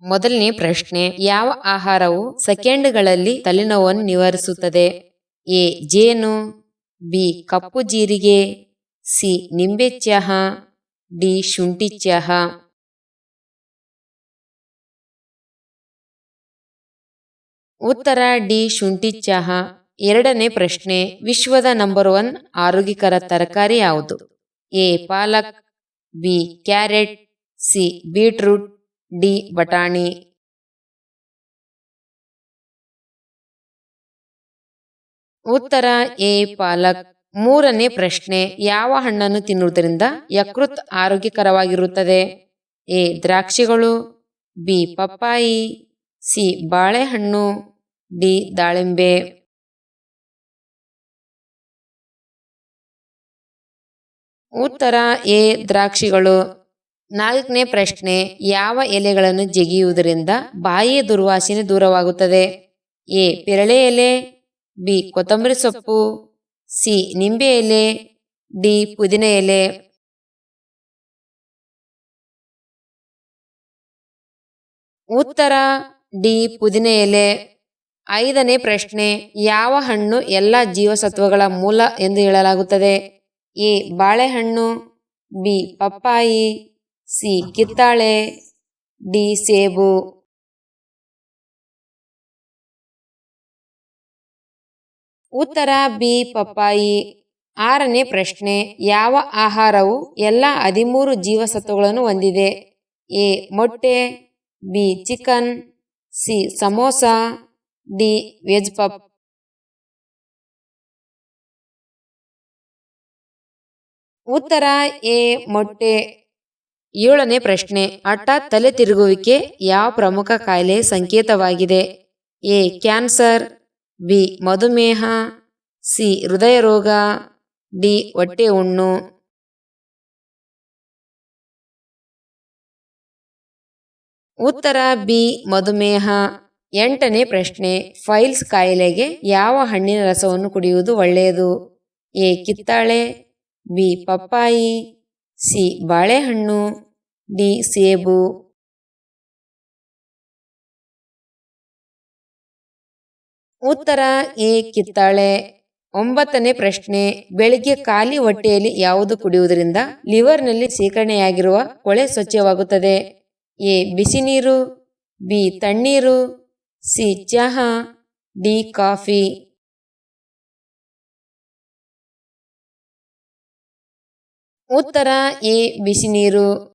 ಮೊದಲನೇ ಪ್ರಶ್ನೆ, ಯಾವ ಆಹಾರವು ಸೆಕೆಂಡ್ಗಳಲ್ಲಿ ತಲೆನೋವನ್ನು ನಿವಾರಿಸುತ್ತದೆ? ಎ ಜೇನು, ಬಿ ಕಪ್ಪು ಜೀರಿಗೆ, ಸಿ ನಿಂಬೆ ಚಹಾ, ಡಿ ಶುಂಠಿ ಚಹಾ. ಉತ್ತರ ಡಿ ಶುಂಠಿ ಚಹಾ. ಎರಡನೇ ಪ್ರಶ್ನೆ, ವಿಶ್ವದ ನಂಬರ್ 1 ಆರೋಗ್ಯಕರ ತರಕಾರಿ ಯಾವುದು? A palak, B carrot, C beetroot, D ಬಟಾಣಿ. ಉತ್ತರ ಎ ಪಾಲಕ್. ಮೂರನೇ ಪ್ರಶ್ನೆ, ಯಾವ ಹಣ್ಣನ್ನು ತಿನ್ನುವುದರಿಂದ ಯಕೃತ್ ಆರೋಗ್ಯಕರವಾಗಿರುತ್ತದೆ? ಎ ದ್ರಾಕ್ಷಿಗಳು, ಬಿ ಪಪ್ಪಾಯಿ, ಸಿ ಬಾಳೆಹಣ್ಣು, ಡಿ ದಾಳಿಂಬೆ. ಉತ್ತರ ಎ ದ್ರಾಕ್ಷಿಗಳು. ನಾಲ್ಕನೇ ಪ್ರಶ್ನೆ, ಯಾವ ಎಲೆಗಳನ್ನು ಜಗಿಯುವುದರಿಂದ ಬಾಯಿಯ ದುರ್ವಾಸನೆ ದೂರವಾಗುತ್ತದೆ? ಎ ಪೇರಳೆ ಎಲೆ, ಬಿ ಕೊತ್ತಂಬರಿ ಸೊಪ್ಪು, ಸಿ ನಿಂಬೆ ಎಲೆ, ಡಿ ಪುದೀನ ಎಲೆ. ಉತ್ತರ ಡಿ ಪುದೀನ ಎಲೆ. ಐದನೇ ಪ್ರಶ್ನೆ, ಯಾವ ಹಣ್ಣು ಎಲ್ಲ ಜೀವಸತ್ವಗಳ ಮೂಲ ಎಂದು ಹೇಳಲಾಗುತ್ತದೆ? ಎ ಬಾಳೆಹಣ್ಣು, ಬಿ ಪಪ್ಪಾಯಿ, ಸಿ ಕಿತ್ತಾಳೆ, ಡಿ ಸೇಬು. ಉತ್ತರ ಬಿ ಪಪ್ಪಾಯಿ. ಆರನೇ ಪ್ರಶ್ನೆ, ಯಾವ ಆಹಾರವು ಎಲ್ಲ 13 ಜೀವಸತ್ವಗಳನ್ನು ಹೊಂದಿದೆ? ಎ ಮೊಟ್ಟೆ, B chicken, C samosa, D veg puff. ಉತ್ತರ ಎ ಮೊಟ್ಟೆ. ಏಳನೇ ಪ್ರಶ್ನೆ, ಹಠಾತ್ ತಲೆ ತಿರುಗುವಿಕೆ ಯಾವ ಪ್ರಮುಖ ಕಾಯಿಲೆಯ ಸಂಕೇತವಾಗಿದೆ? ಎ ಕ್ಯಾನ್ಸರ್, ಬಿ ಮಧುಮೇಹ, ಸಿ ಹೃದಯ ರೋಗ, ಡಿ ಹೊಟ್ಟೆ ಹುಣ್ಣು. ಉತ್ತರ ಬಿ ಮಧುಮೇಹ. ಎಂಟನೇ ಪ್ರಶ್ನೆ, ಪೈಲ್ಸ್ ಕಾಯಿಲೆಗೆ ಯಾವ ಹಣ್ಣಿನ ರಸವನ್ನು ಕುಡಿಯುವುದು ಒಳ್ಳೆಯದು? ಎ ಕಿತ್ತಾಳೆ, ಬಿ ಪಪ್ಪಾಯಿ, ಸಿ ಬಾಳೆಹಣ್ಣು, ಡಿ ಸೇಬು. ಉತ್ತರ ಎ ಕಿತ್ತಾಳೆ. ಒಂಬತ್ತನೇ ಪ್ರಶ್ನೆ, ಬೆಳಿಗ್ಗೆ ಖಾಲಿ ಹೊಟ್ಟೆಯಲ್ಲಿ ಯಾವುದು ಕುಡಿಯುವುದರಿಂದ ಲಿವರ್ನಲ್ಲಿ ಶೇಖರಣೆಯಾಗಿರುವ ಕೊಳೆ ಸ್ವಚ್ಛವಾಗುತ್ತದೆ? ಎ ಬಿಸಿ ನೀರು, ಬಿ ತಣ್ಣೀರು, ಸಿ ಚಹಾ, ಡಿ ಕಾಫಿ. ಉತ್ತರ ಎ ಬಿಸಿ ನೀರು.